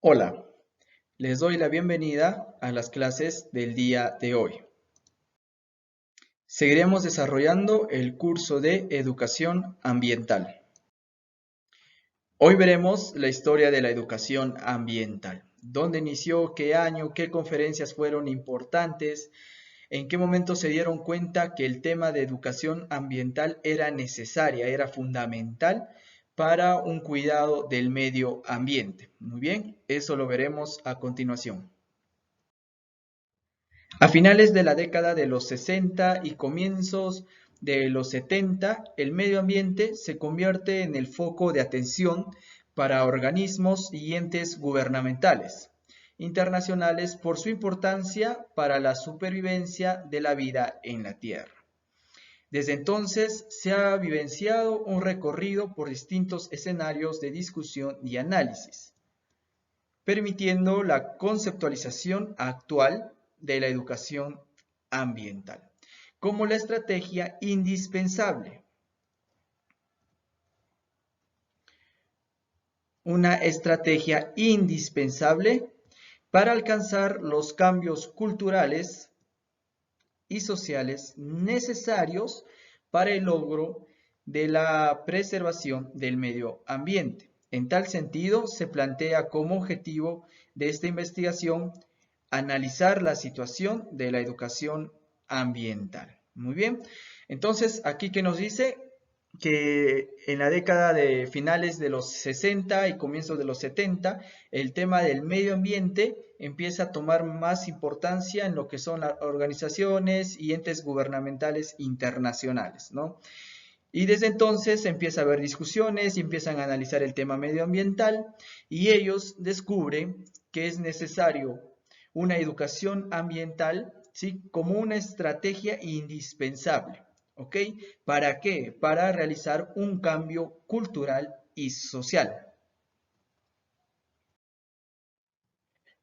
Hola, les doy la bienvenida a las clases del día de hoy. Seguiremos desarrollando el curso de Educación Ambiental. Hoy veremos la historia de la educación ambiental. ¿Dónde inició? ¿Qué año? ¿Qué conferencias fueron importantes? ¿En qué momento se dieron cuenta que el tema de educación ambiental era necesaria, era fundamental para un cuidado del medio ambiente? Muy bien, eso lo veremos a continuación. A finales de la década de los 60 y comienzos de los 70, el medio ambiente se convierte en el foco de atención para organismos y entes gubernamentales internacionales por su importancia para la supervivencia de la vida en la Tierra. Desde entonces se ha vivenciado un recorrido por distintos escenarios de discusión y análisis, permitiendo la conceptualización actual de la educación ambiental como la estrategia indispensable. Una estrategia indispensable para alcanzar los cambios culturales y sociales necesarios para el logro de la preservación del medio ambiente. En tal sentido, se plantea como objetivo de esta investigación analizar la situación de la educación ambiental. Muy bien, entonces aquí que nos dice que en la década de finales de los 60 y comienzos de los 70, el tema del medio ambiente empieza a tomar más importancia en lo que son las organizaciones y entes gubernamentales internacionales, ¿no? Y desde entonces empieza a haber discusiones y empiezan a analizar el tema medioambiental y ellos descubren que es necesario una educación ambiental, ¿sí? Como una estrategia indispensable, ¿ok? ¿Para qué? Para realizar un cambio cultural y social.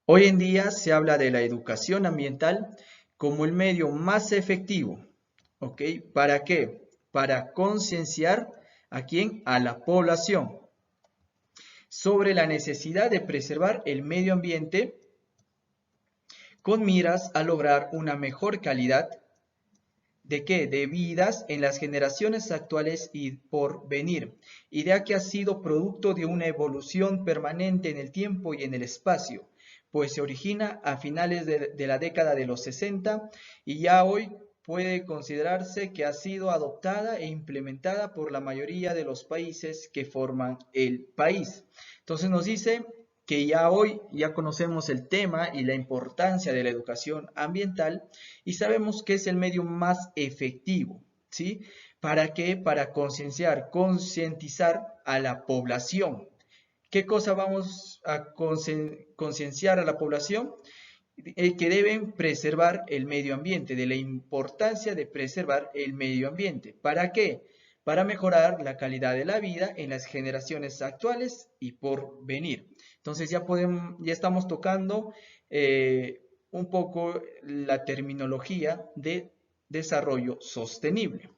Hoy en día se habla de la educación ambiental como el medio más efectivo, ¿ok? ¿Para qué? Para concienciar a quién, a la población, sobre la necesidad de preservar el medio ambiente con miras a lograr una mejor calidad ¿de qué? De vidas en las generaciones actuales y por venir, idea que ha sido producto de una evolución permanente en el tiempo y en el espacio, pues se origina a finales de la década de los 60 y ya hoy puede considerarse que ha sido adoptada e implementada por la mayoría de los países que forman el país. Entonces nos dice que ya hoy ya conocemos el tema y la importancia de la educación ambiental y sabemos que es el medio más efectivo, ¿sí? ¿Para qué? Para concienciar, concientizar a la población. ¿Qué cosa vamos a concienciar a la población? Que deben preservar el medio ambiente, de la importancia de preservar el medio ambiente. ¿Para qué? Para mejorar la calidad de la vida en las generaciones actuales y por venir. Entonces ya estamos tocando un poco la terminología de desarrollo sostenible.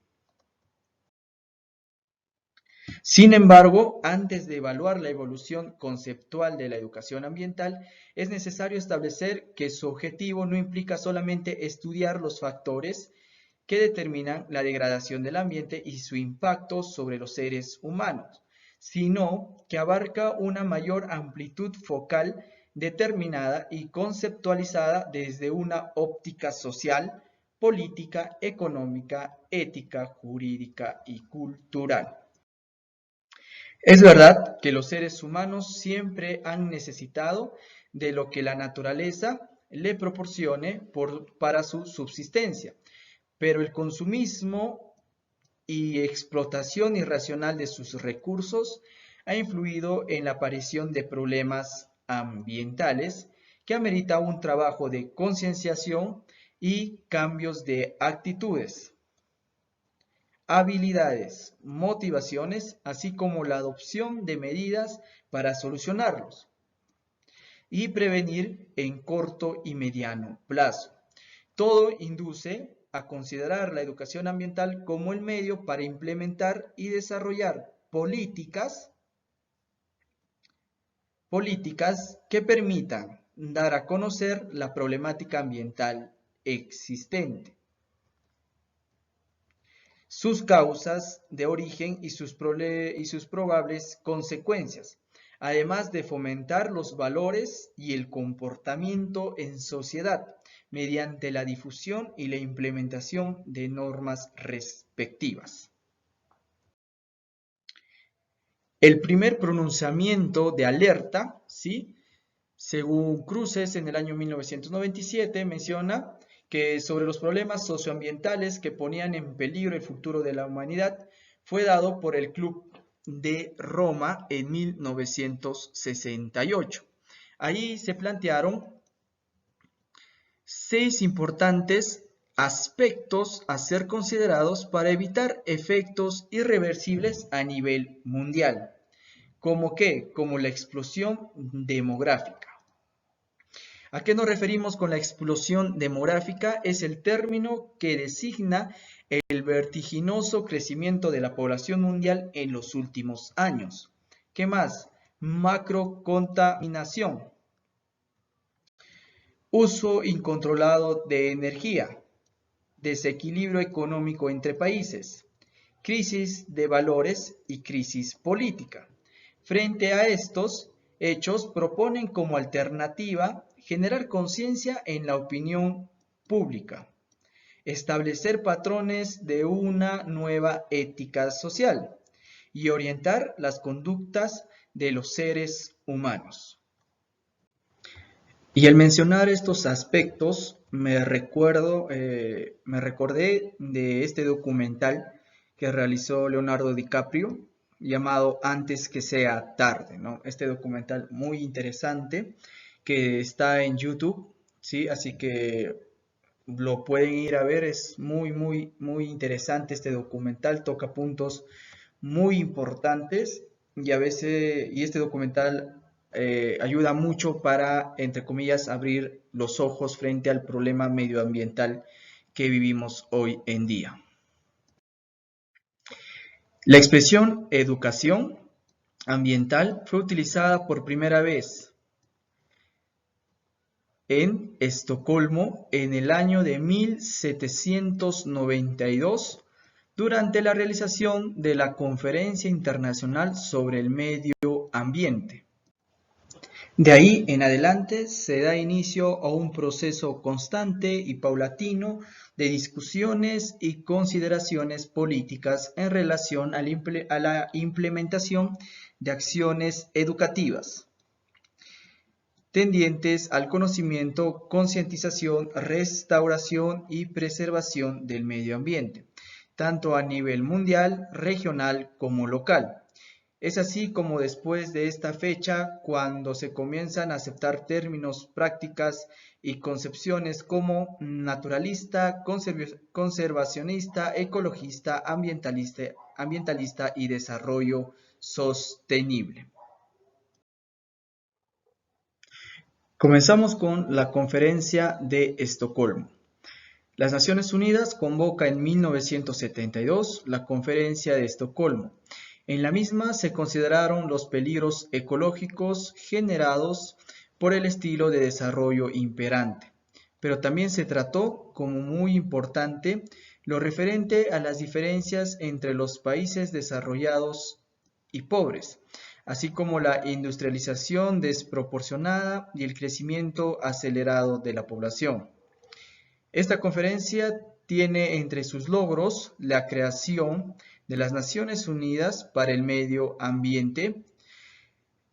Sin embargo, antes de evaluar la evolución conceptual de la educación ambiental, es necesario establecer que su objetivo no implica solamente estudiar los factores que determinan la degradación del ambiente y su impacto sobre los seres humanos, sino que abarca una mayor amplitud focal determinada y conceptualizada desde una óptica social, política, económica, ética, jurídica y cultural. Es verdad que los seres humanos siempre han necesitado de lo que la naturaleza le proporcione para su subsistencia, pero el consumismo y explotación irracional de sus recursos ha influido en la aparición de problemas ambientales que amerita un trabajo de concienciación y cambios de actitudes, habilidades, motivaciones, así como la adopción de medidas para solucionarlos y prevenir en corto y mediano plazo. Todo induce a considerar la educación ambiental como el medio para implementar y desarrollar políticas que permitan dar a conocer la problemática ambiental existente, sus causas de origen y sus probables consecuencias, además de fomentar los valores y el comportamiento en sociedad mediante la difusión y la implementación de normas respectivas. El primer pronunciamiento de alerta, ¿sí?, según Cruces en el año 1997, menciona que sobre los problemas socioambientales que ponían en peligro el futuro de la humanidad fue dado por el Club de Roma en 1968. Ahí se plantearon 6 importantes aspectos a ser considerados para evitar efectos irreversibles a nivel mundial. ¿Cómo qué? Como la explosión demográfica. ¿A qué nos referimos con la explosión demográfica? Es el término que designa el vertiginoso crecimiento de la población mundial en los últimos años. ¿Qué más? Macrocontaminación. Uso incontrolado de energía. Desequilibrio económico entre países. Crisis de valores y crisis política. Frente a estos hechos, proponen como alternativa generar conciencia en la opinión pública, establecer patrones de una nueva ética social y orientar las conductas de los seres humanos. Y al mencionar estos aspectos, me recordé de este documental que realizó Leonardo DiCaprio, llamado Antes que sea tarde, ¿no? Este documental muy interesante que está en YouTube, ¿sí? Así que lo pueden ir a ver, es muy interesante este documental, toca puntos muy importantes y este documental ayuda mucho para, entre comillas, abrir los ojos frente al problema medioambiental que vivimos hoy en día. La expresión educación ambiental fue utilizada por primera vez en Estocolmo en el año de 1792 durante la realización de la Conferencia Internacional sobre el Medio Ambiente. De ahí en adelante se da inicio a un proceso constante y paulatino de discusiones y consideraciones políticas en relación a la implementación de acciones educativas tendientes al conocimiento, concientización, restauración y preservación del medio ambiente, tanto a nivel mundial, regional como local. Es así como después de esta fecha, cuando se comienzan a aceptar términos, prácticas y concepciones como naturalista, conservacionista, ecologista, ambientalista y desarrollo sostenible. Comenzamos con la Conferencia de Estocolmo. Las Naciones Unidas convoca en 1972 la Conferencia de Estocolmo. En la misma se consideraron los peligros ecológicos generados por el estilo de desarrollo imperante, pero también se trató como muy importante lo referente a las diferencias entre los países desarrollados y pobres, así como la industrialización desproporcionada y el crecimiento acelerado de la población. Esta conferencia tiene entre sus logros la creación de las Naciones Unidas para el Medio Ambiente,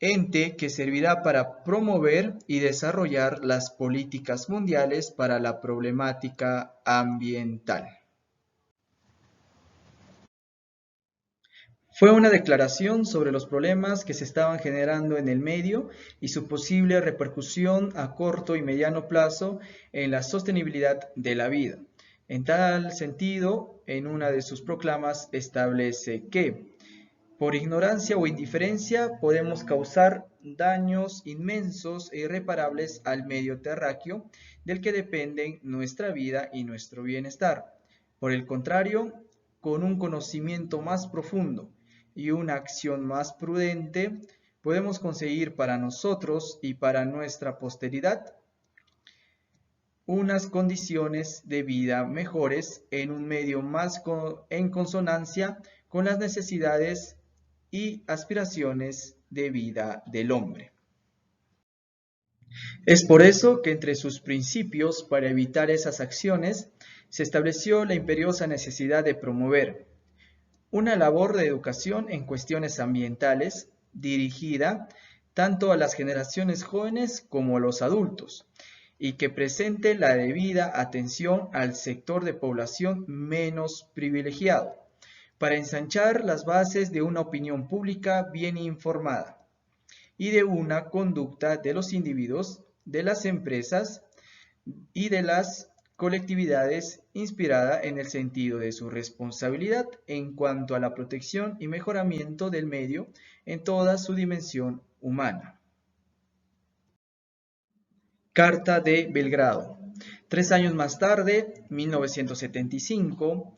ente que servirá para promover y desarrollar las políticas mundiales para la problemática ambiental. Fue una declaración sobre los problemas que se estaban generando en el medio y su posible repercusión a corto y mediano plazo en la sostenibilidad de la vida. En tal sentido, en una de sus proclamas establece que, por ignorancia o indiferencia, podemos causar daños inmensos e irreparables al medio terráqueo del que dependen nuestra vida y nuestro bienestar. Por el contrario, con un conocimiento más profundo y una acción más prudente, podemos conseguir para nosotros y para nuestra posteridad unas condiciones de vida mejores en un medio más en consonancia con las necesidades y aspiraciones de vida del hombre. Es por eso que entre sus principios para evitar esas acciones se estableció la imperiosa necesidad de promover una labor de educación en cuestiones ambientales dirigida tanto a las generaciones jóvenes como a los adultos y que presente la debida atención al sector de población menos privilegiado para ensanchar las bases de una opinión pública bien informada y de una conducta de los individuos, de las empresas y de las colectividades inspirada en el sentido de su responsabilidad en cuanto a la protección y mejoramiento del medio en toda su dimensión humana. Carta de Belgrado. 3 años más tarde, 1975,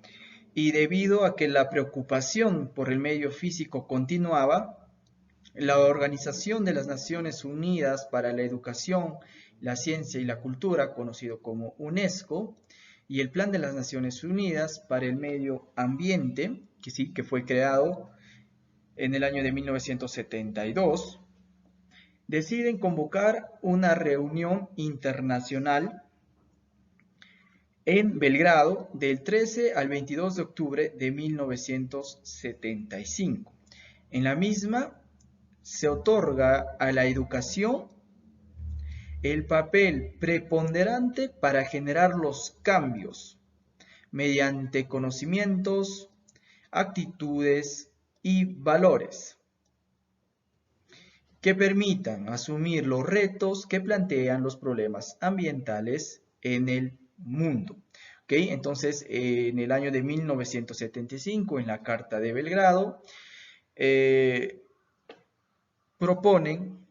y debido a que la preocupación por el medio físico continuaba, la Organización de las Naciones Unidas para la Educación, la Ciencia y la Cultura, conocido como UNESCO, y el Plan de las Naciones Unidas para el Medio Ambiente, que fue creado en el año de 1972, deciden convocar una reunión internacional en Belgrado del 13 al 22 de octubre de 1975. En la misma se otorga a la educación el papel preponderante para generar los cambios mediante conocimientos, actitudes y valores que permitan asumir los retos que plantean los problemas ambientales en el mundo. ¿Okay? Entonces, en el año de 1975, en la Carta de Belgrado, proponen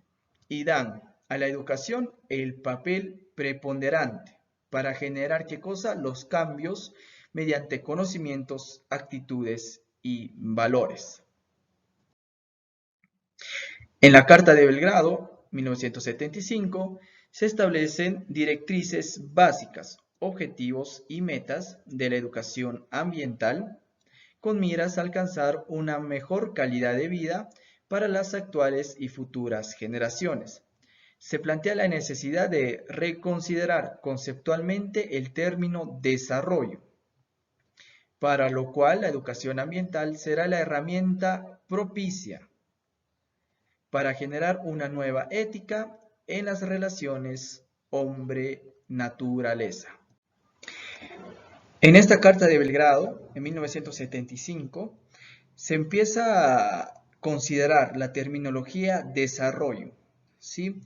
y dan a la educación el papel preponderante para generar ¿qué cosa? Los cambios mediante conocimientos, actitudes y valores. En la Carta de Belgrado, 1975, se establecen directrices básicas, objetivos y metas de la educación ambiental con miras a alcanzar una mejor calidad de vida para las actuales y futuras generaciones. Se plantea la necesidad de reconsiderar conceptualmente el término desarrollo, para lo cual la educación ambiental será la herramienta propicia para generar una nueva ética en las relaciones hombre-naturaleza. En esta Carta de Belgrado, en 1975, se empieza a considerar la terminología desarrollo, ¿sí?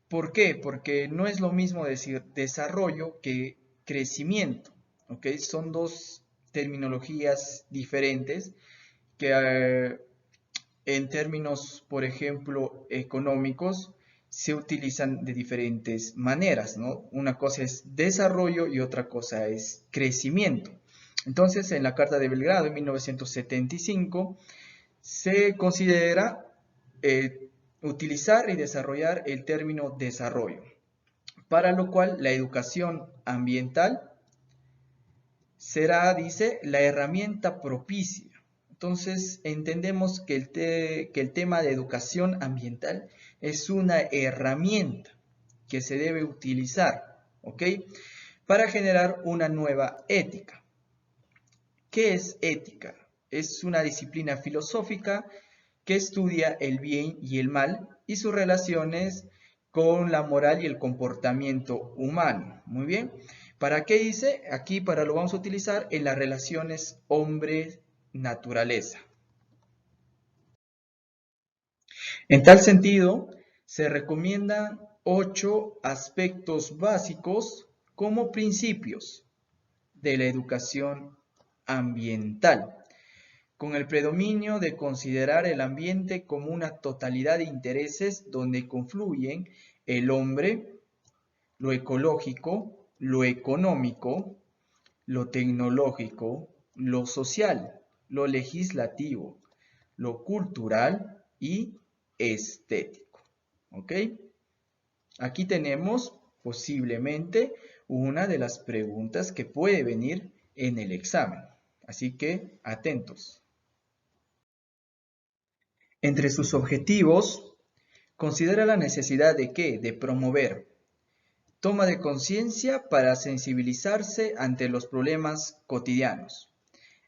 ¿Por qué? Porque no es lo mismo decir desarrollo que crecimiento, ¿ok? Son dos terminologías diferentes que en términos, por ejemplo, económicos, se utilizan de diferentes maneras, ¿no? Una cosa es desarrollo y otra cosa es crecimiento. Entonces, en la Carta de Belgrado, en 1975, se considera utilizar y desarrollar el término desarrollo, para lo cual la educación ambiental será, dice, la herramienta propicia. Entonces, entendemos que el tema de educación ambiental es una herramienta que se debe utilizar, ¿ok? Para generar una nueva ética. ¿Qué es ética? Es una disciplina filosófica que estudia el bien y el mal y sus relaciones con la moral y el comportamiento humano. Muy bien. ¿Para qué dice? Aquí lo vamos a utilizar en las relaciones hombre-naturaleza. En tal sentido, se recomiendan 8 aspectos básicos como principios de la educación ambiental, con el predominio de considerar el ambiente como una totalidad de intereses donde confluyen el hombre, lo ecológico, lo económico, lo tecnológico, lo social, lo legislativo, lo cultural, y estético. ¿Ok? Aquí tenemos posiblemente una de las preguntas que puede venir en el examen. Así que atentos. Entre sus objetivos, considera la necesidad de ¿qué? De promover toma de conciencia para sensibilizarse ante los problemas cotidianos.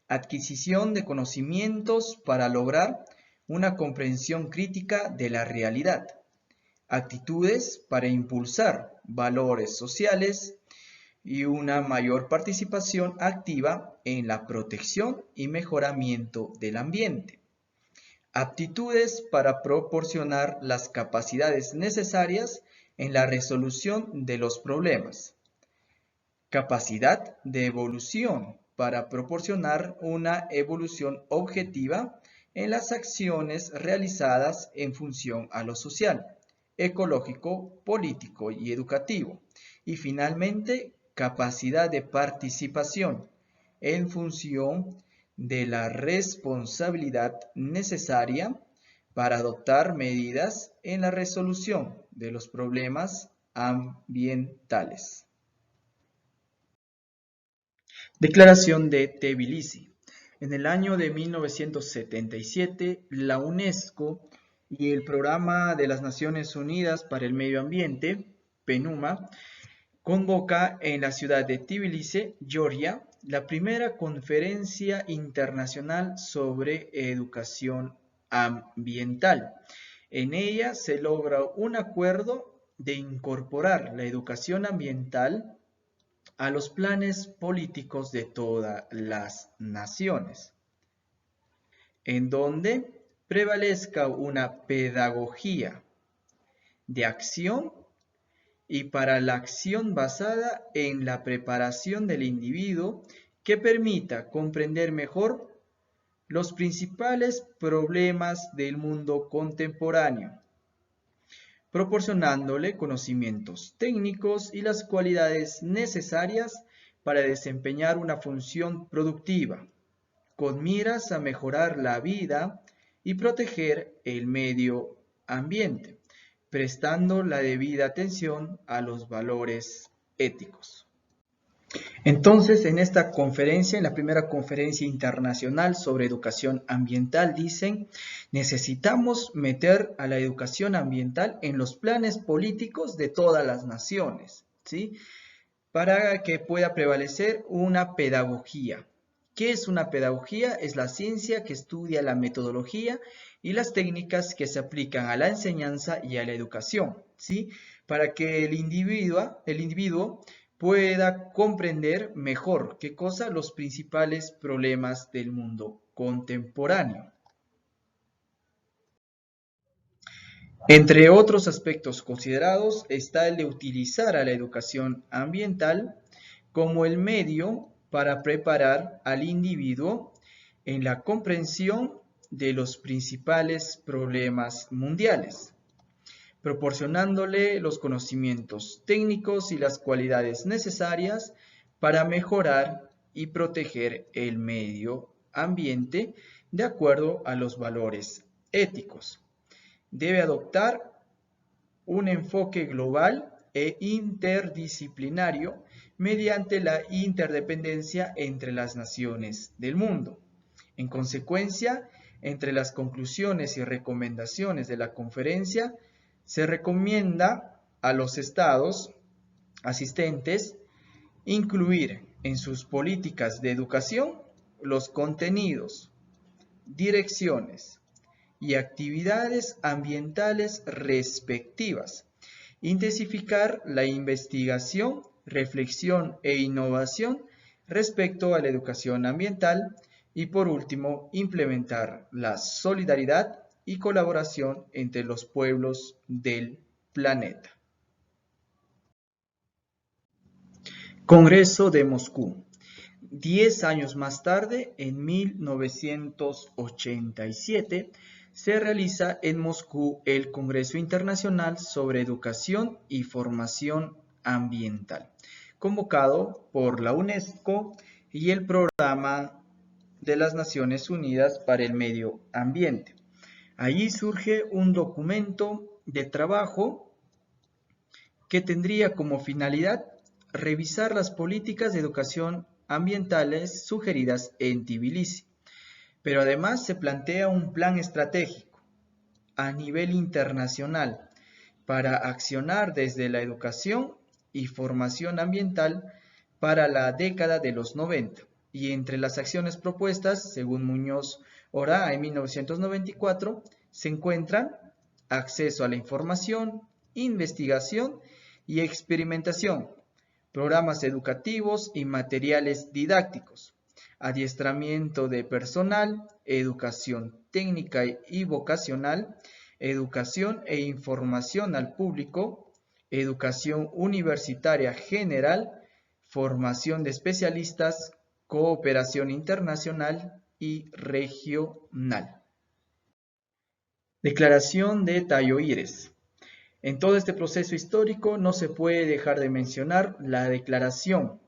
Adquisición de conocimientos para lograr una comprensión crítica de la realidad. Actitudes para impulsar valores sociales y una mayor participación activa en la protección y mejoramiento del ambiente. Aptitudes para proporcionar las capacidades necesarias en la resolución de los problemas. Capacidad de evolución para proporcionar una evolución objetiva en las acciones realizadas en función a lo social, ecológico, político y educativo. Y finalmente, capacidad de participación en función de la responsabilidad necesaria para adoptar medidas en la resolución de los problemas ambientales. Declaración de Tbilisi. En el año de 1977, la UNESCO y el Programa de las Naciones Unidas para el Medio Ambiente, PNUMA, convoca en la ciudad de Tbilisi, Georgia, la primera conferencia internacional sobre educación ambiental. En ella se logra un acuerdo de incorporar la educación ambiental a los planes políticos de todas las naciones, en donde prevalezca una pedagogía de acción y para la acción basada en la preparación del individuo que permita comprender mejor los principales problemas del mundo contemporáneo, proporcionándole conocimientos técnicos y las cualidades necesarias para desempeñar una función productiva, con miras a mejorar la vida y proteger el medio ambiente, prestando la debida atención a los valores éticos. Entonces, en esta conferencia, en la primera conferencia internacional sobre educación ambiental, dicen, necesitamos meter a la educación ambiental en los planes políticos de todas las naciones, ¿sí? Para que pueda prevalecer una pedagogía. ¿Qué es una pedagogía? Es la ciencia que estudia la metodología y las técnicas que se aplican a la enseñanza y a la educación, ¿sí? Para que el individuo pueda comprender mejor, ¿qué cosa? Los principales problemas del mundo contemporáneo. Entre otros aspectos considerados está el de utilizar a la educación ambiental como el medio para preparar al individuo en la comprensión de los principales problemas mundiales, proporcionándole los conocimientos técnicos y las cualidades necesarias para mejorar y proteger el medio ambiente de acuerdo a los valores éticos. Debe adoptar un enfoque global e interdisciplinario mediante la interdependencia entre las naciones del mundo. En consecuencia, entre las conclusiones y recomendaciones de la conferencia, se recomienda a los estados asistentes incluir en sus políticas de educación los contenidos, direcciones y actividades ambientales respectivas, intensificar la investigación, reflexión e innovación respecto a la educación ambiental y por último, implementar la solidaridad y colaboración entre los pueblos del planeta. Congreso de Moscú. 10 años más tarde, en 1987, se realiza en Moscú el Congreso Internacional sobre Educación y Formación Ambiental, convocado por la UNESCO y el Programa de las Naciones Unidas para el Medio Ambiente. Allí surge un documento de trabajo que tendría como finalidad revisar las políticas de educación ambientales sugeridas en Tbilisi, pero además se plantea un plan estratégico a nivel internacional para accionar desde la educación y formación ambiental para la década de los 90. Y entre las acciones propuestas, según Muñoz Oraa en 1994, se encuentran acceso a la información, investigación y experimentación, programas educativos y materiales didácticos, adiestramiento de personal, educación técnica y vocacional, educación e información al público, educación universitaria general, formación de especialistas, cooperación internacional y regional. Declaración de Tayoíres. En todo este proceso histórico no se puede dejar de mencionar la declaración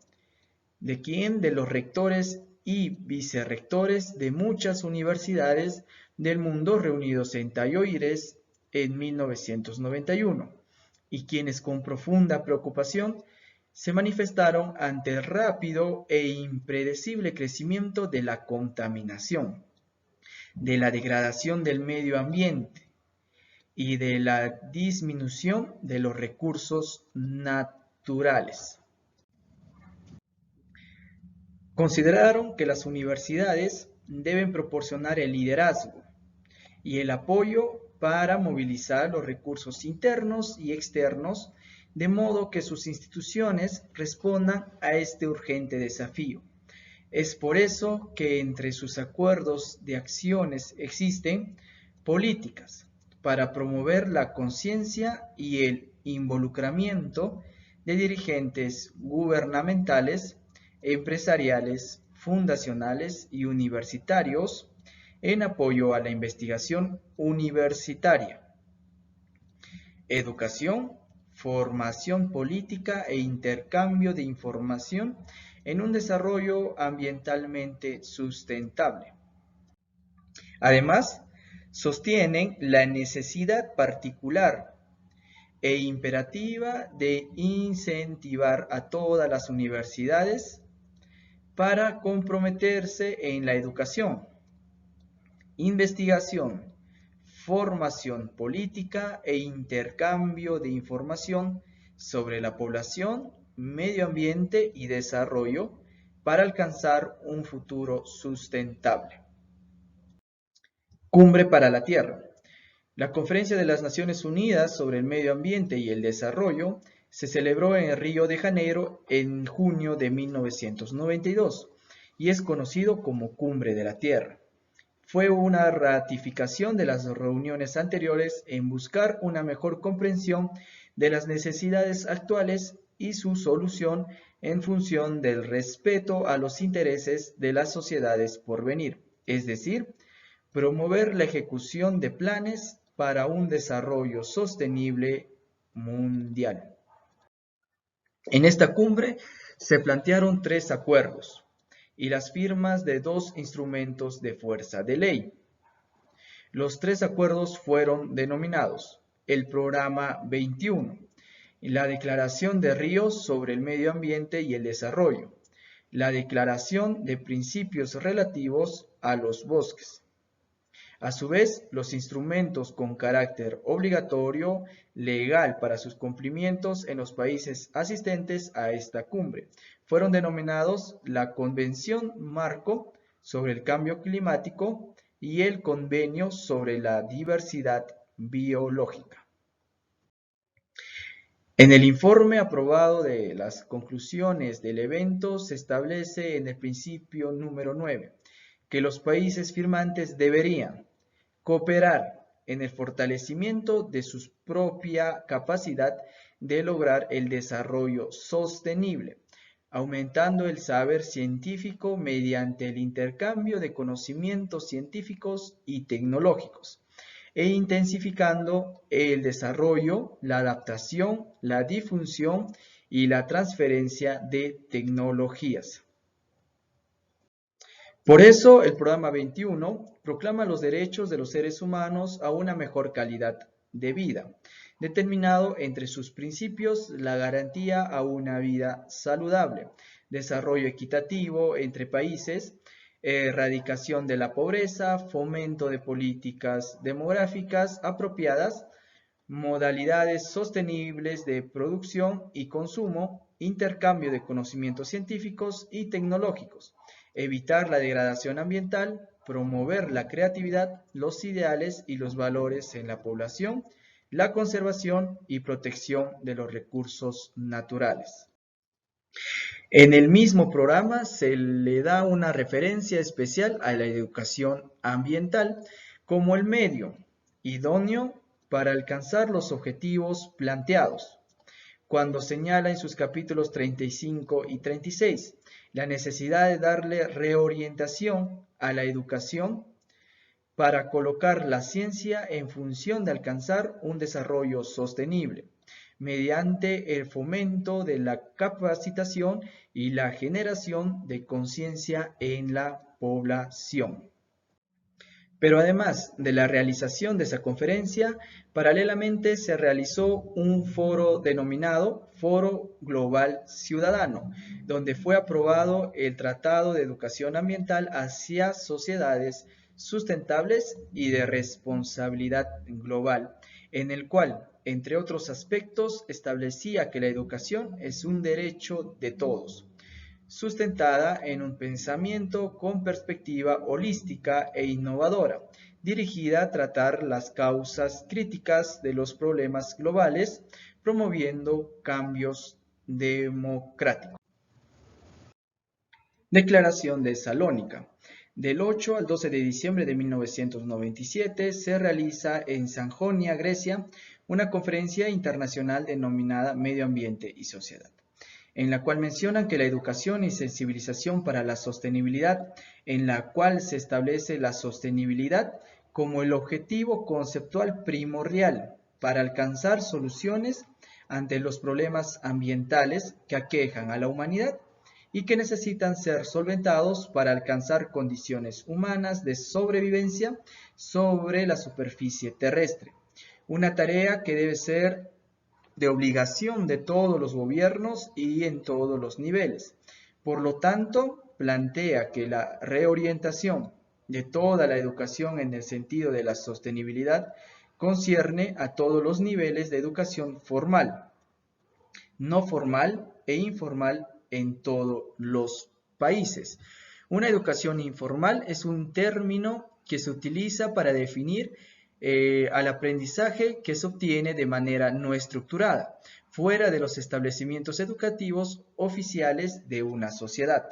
de quién, de los rectores y vicerrectores de muchas universidades del mundo reunidos en Tayoíres en 1991, y quienes con profunda preocupación se manifestaron ante el rápido e impredecible crecimiento de la contaminación, de la degradación del medio ambiente y de la disminución de los recursos naturales. Consideraron que las universidades deben proporcionar el liderazgo y el apoyo para movilizar los recursos internos y externos, de modo que sus instituciones respondan a este urgente desafío. Es por eso que entre sus acuerdos de acciones existen políticas para promover la conciencia y el involucramiento de dirigentes gubernamentales, empresariales, fundacionales y universitarios en apoyo a la investigación universitaria, educación, formación política e intercambio de información en un desarrollo ambientalmente sustentable. Además, sostienen la necesidad particular e imperativa de incentivar a todas las universidades para comprometerse en la educación, investigación, formación política e intercambio de información sobre la población, medio ambiente y desarrollo para alcanzar un futuro sustentable. Cumbre para la Tierra. La Conferencia de las Naciones Unidas sobre el Medio Ambiente y el Desarrollo se celebró en Río de Janeiro en junio de 1992 y es conocido como Cumbre de la Tierra. Fue una ratificación de las reuniones anteriores en buscar una mejor comprensión de las necesidades actuales y su solución en función del respeto a los intereses de las sociedades por venir, es decir, promover la ejecución de planes para un desarrollo sostenible mundial. En esta cumbre se plantearon 3 acuerdos y las firmas de 2 instrumentos de fuerza de ley. Los 3 acuerdos fueron denominados el Programa 21, la Declaración de Ríos sobre el Medio Ambiente y el Desarrollo, la Declaración de Principios Relativos a los Bosques. A su vez, los instrumentos con carácter obligatorio legal para sus cumplimientos en los países asistentes a esta cumbre fueron denominados la Convención Marco sobre el Cambio Climático y el Convenio sobre la Diversidad Biológica. En el informe aprobado de las conclusiones del evento se establece en el principio número 9 que los países firmantes deberían cooperar en el fortalecimiento de su propia capacidad de lograr el desarrollo sostenible, aumentando el saber científico mediante el intercambio de conocimientos científicos y tecnológicos, e intensificando el desarrollo, la adaptación, la difusión y la transferencia de tecnologías. Por eso, el programa 21 proclama los derechos de los seres humanos a una mejor calidad de vida, determinado entre sus principios la garantía a una vida saludable, desarrollo equitativo entre países, erradicación de la pobreza, fomento de políticas demográficas apropiadas, modalidades sostenibles de producción y consumo, intercambio de conocimientos científicos y tecnológicos, evitar la degradación ambiental, promover la creatividad, los ideales y los valores en la población, la conservación y protección de los recursos naturales. En el mismo programa se le da una referencia especial a la educación ambiental como el medio idóneo para alcanzar los objetivos planteados, cuando señala en sus capítulos 35 y 36 la necesidad de darle reorientación a la educación para colocar la ciencia en función de alcanzar un desarrollo sostenible, mediante el fomento de la capacitación y la generación de conciencia en la población. Pero además de la realización de esa conferencia, paralelamente se realizó un foro denominado Foro Global Ciudadano, donde fue aprobado el Tratado de Educación Ambiental hacia Sociedades Sustentables y de Responsabilidad Global, en el cual, entre otros aspectos, establecía que la educación es un derecho de todos, sustentada en un pensamiento con perspectiva holística e innovadora, dirigida a tratar las causas críticas de los problemas globales, promoviendo cambios democráticos. Declaración de Salónica. Del 8 al 12 de diciembre de 1997 se realiza en Sajonia, Grecia, una conferencia internacional denominada Medio Ambiente y Sociedad, en la cual mencionan que la educación y sensibilización para la sostenibilidad, en la cual se establece la sostenibilidad como el objetivo conceptual primordial para alcanzar soluciones ante los problemas ambientales que aquejan a la humanidad y que necesitan ser solventados para alcanzar condiciones humanas de sobrevivencia sobre la superficie terrestre. Una tarea que debe ser de obligación de todos los gobiernos y en todos los niveles. Por lo tanto, plantea que la reorientación de toda la educación en el sentido de la sostenibilidad concierne a todos los niveles de educación formal, no formal e informal en todos los países. Una educación informal es un término que se utiliza para definir al aprendizaje que se obtiene de manera no estructurada, fuera de los establecimientos educativos oficiales de una sociedad.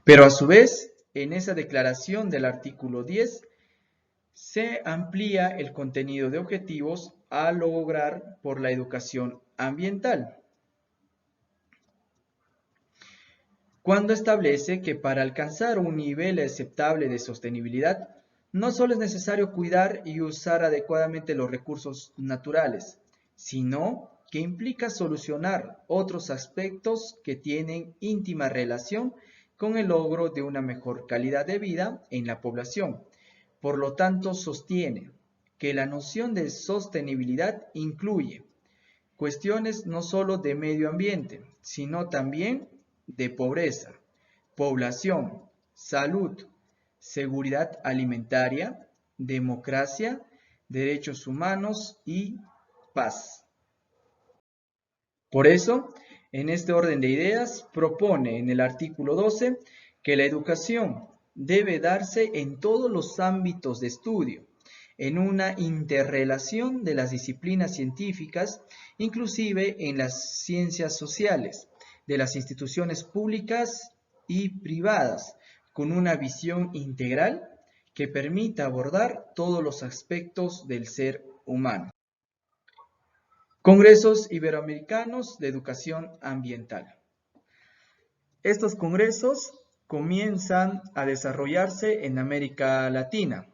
Pero a su vez, en esa declaración del artículo 10, se amplía el contenido de objetivos a lograr por la educación ambiental, cuando establece que para alcanzar un nivel aceptable de sostenibilidad, no solo es necesario cuidar y usar adecuadamente los recursos naturales, sino que implica solucionar otros aspectos que tienen íntima relación con el logro de una mejor calidad de vida en la población. Por lo tanto, sostiene que la noción de sostenibilidad incluye cuestiones no solo de medio ambiente, sino también de pobreza, población, salud, seguridad alimentaria, democracia, derechos humanos y paz. Por eso, en este orden de ideas, propone en el artículo 12 que la educación debe darse en todos los ámbitos de estudio, en una interrelación de las disciplinas científicas, inclusive en las ciencias sociales, de las instituciones públicas y privadas, con una visión integral que permita abordar todos los aspectos del ser humano. Congresos Iberoamericanos de Educación Ambiental. Estos congresos comienzan a desarrollarse en América Latina,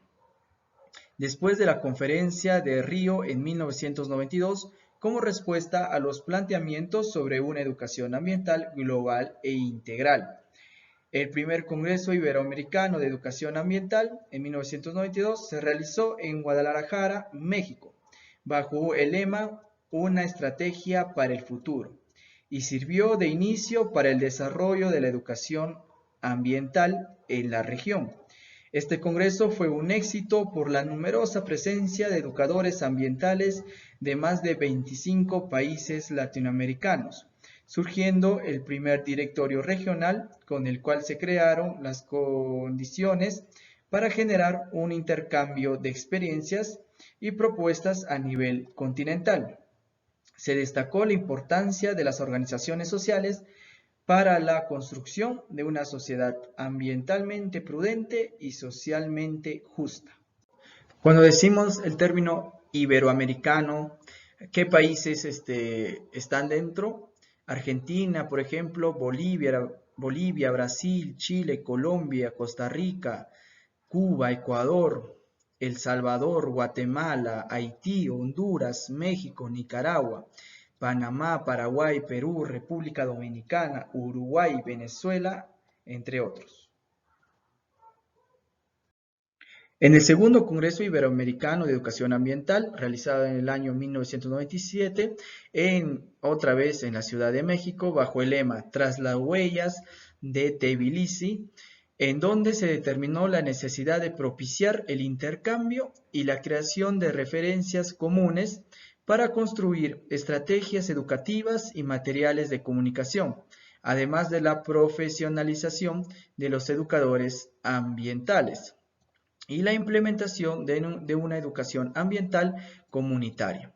después de la Conferencia de Río en 1992, como respuesta a los planteamientos sobre una educación ambiental global e integral. El primer Congreso Iberoamericano de Educación Ambiental en 1992 se realizó en Guadalajara, México, bajo el lema Una estrategia para el futuro, y sirvió de inicio para el desarrollo de la educación ambiental en la región. Este congreso fue un éxito por la numerosa presencia de educadores ambientales de más de 25 países latinoamericanos, surgiendo el primer directorio regional con el cual se crearon las condiciones para generar un intercambio de experiencias y propuestas a nivel continental. Se destacó la importancia de las organizaciones sociales para la construcción de una sociedad ambientalmente prudente y socialmente justa. Cuando decimos el término iberoamericano, ¿qué países están dentro? Argentina, por ejemplo, Bolivia, Brasil, Chile, Colombia, Costa Rica, Cuba, Ecuador, El Salvador, Guatemala, Haití, Honduras, México, Nicaragua, Panamá, Paraguay, Perú, República Dominicana, Uruguay, Venezuela, entre otros. En el segundo Congreso Iberoamericano de Educación Ambiental, realizado en el año 1997, otra vez en la Ciudad de México, bajo el lema Tras las huellas de Tbilisi, en donde se determinó la necesidad de propiciar el intercambio y la creación de referencias comunes para construir estrategias educativas y materiales de comunicación, además de la profesionalización de los educadores ambientales y la implementación de una educación ambiental comunitaria.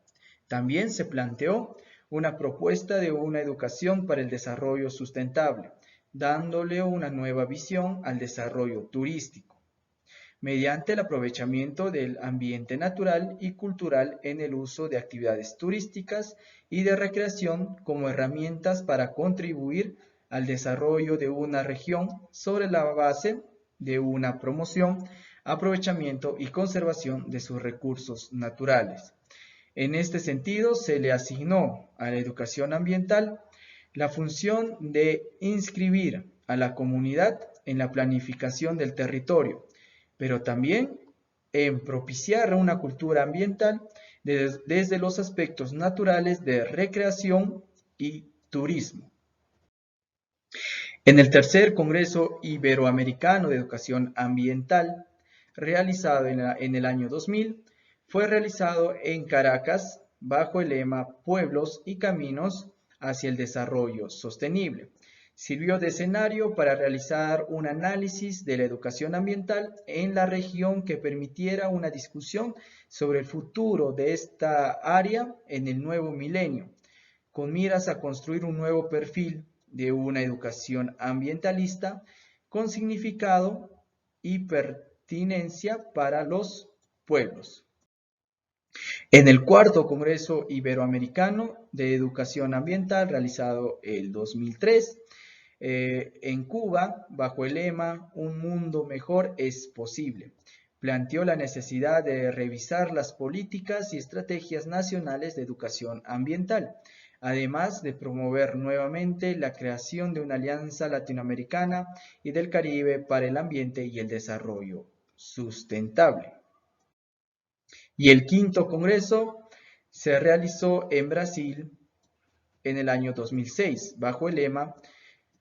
También se planteó una propuesta de una educación para el desarrollo sustentable, dándole una nueva visión al desarrollo turístico, mediante el aprovechamiento del ambiente natural y cultural en el uso de actividades turísticas y de recreación como herramientas para contribuir al desarrollo de una región sobre la base de una promoción, aprovechamiento y conservación de sus recursos naturales. En este sentido, se le asignó a la educación ambiental la función de inscribir a la comunidad en la planificación del territorio, pero también en propiciar una cultura ambiental desde los aspectos naturales de recreación y turismo. En el tercer Congreso Iberoamericano de Educación Ambiental, realizado en el año 2000, fue realizado en Caracas bajo el lema Pueblos y Caminos hacia el Desarrollo Sostenible. Sirvió de escenario para realizar un análisis de la educación ambiental en la región que permitiera una discusión sobre el futuro de esta área en el nuevo milenio, con miras a construir un nuevo perfil de una educación ambientalista con significado y pertinencia para los pueblos. En el cuarto Congreso Iberoamericano de Educación Ambiental, realizado el 2003, en Cuba, bajo el lema Un mundo mejor es posible, planteó la necesidad de revisar las políticas y estrategias nacionales de educación ambiental, además de promover nuevamente la creación de una alianza latinoamericana y del Caribe para el ambiente y el desarrollo sustentable. Y el quinto congreso se realizó en Brasil en el año 2006, bajo el lema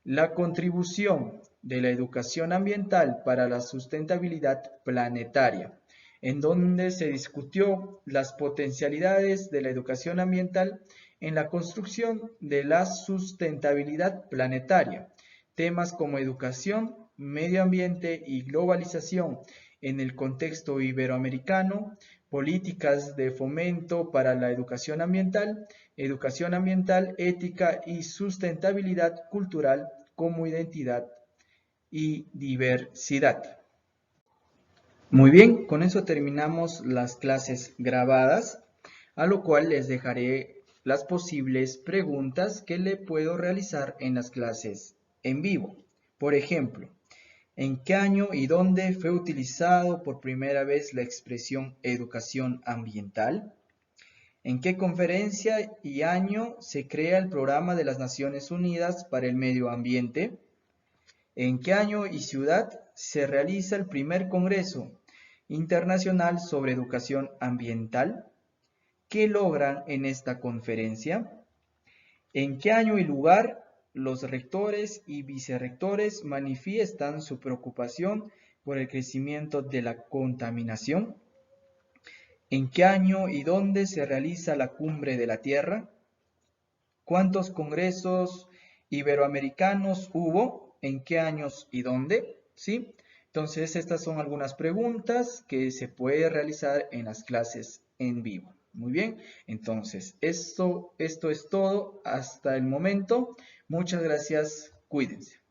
La contribución de la educación ambiental para la sustentabilidad planetaria, en donde se discutió las potencialidades de la educación ambiental en la construcción de la sustentabilidad planetaria, temas como educación, medio ambiente y globalización en el contexto iberoamericano, políticas de fomento para la educación ambiental, ética y sustentabilidad cultural como identidad y diversidad. Muy bien, con eso terminamos las clases grabadas, a lo cual les dejaré las posibles preguntas que le puedo realizar en las clases en vivo. Por ejemplo, ¿en qué año y dónde fue utilizado por primera vez la expresión educación ambiental? ¿En qué conferencia y año se crea el Programa de las Naciones Unidas para el Medio Ambiente? ¿En qué año y ciudad se realiza el primer Congreso Internacional sobre Educación Ambiental? ¿Qué logran en esta conferencia? ¿En qué año y lugar los rectores y vicerrectores manifiestan su preocupación por el crecimiento de la contaminación? ¿En qué año y dónde se realiza la Cumbre de la Tierra? ¿Cuántos congresos iberoamericanos hubo? ¿En qué años y dónde? ¿Sí? Entonces, estas son algunas preguntas que se puede realizar en las clases en vivo. Muy bien, entonces, esto es todo hasta el momento. Muchas gracias, cuídense.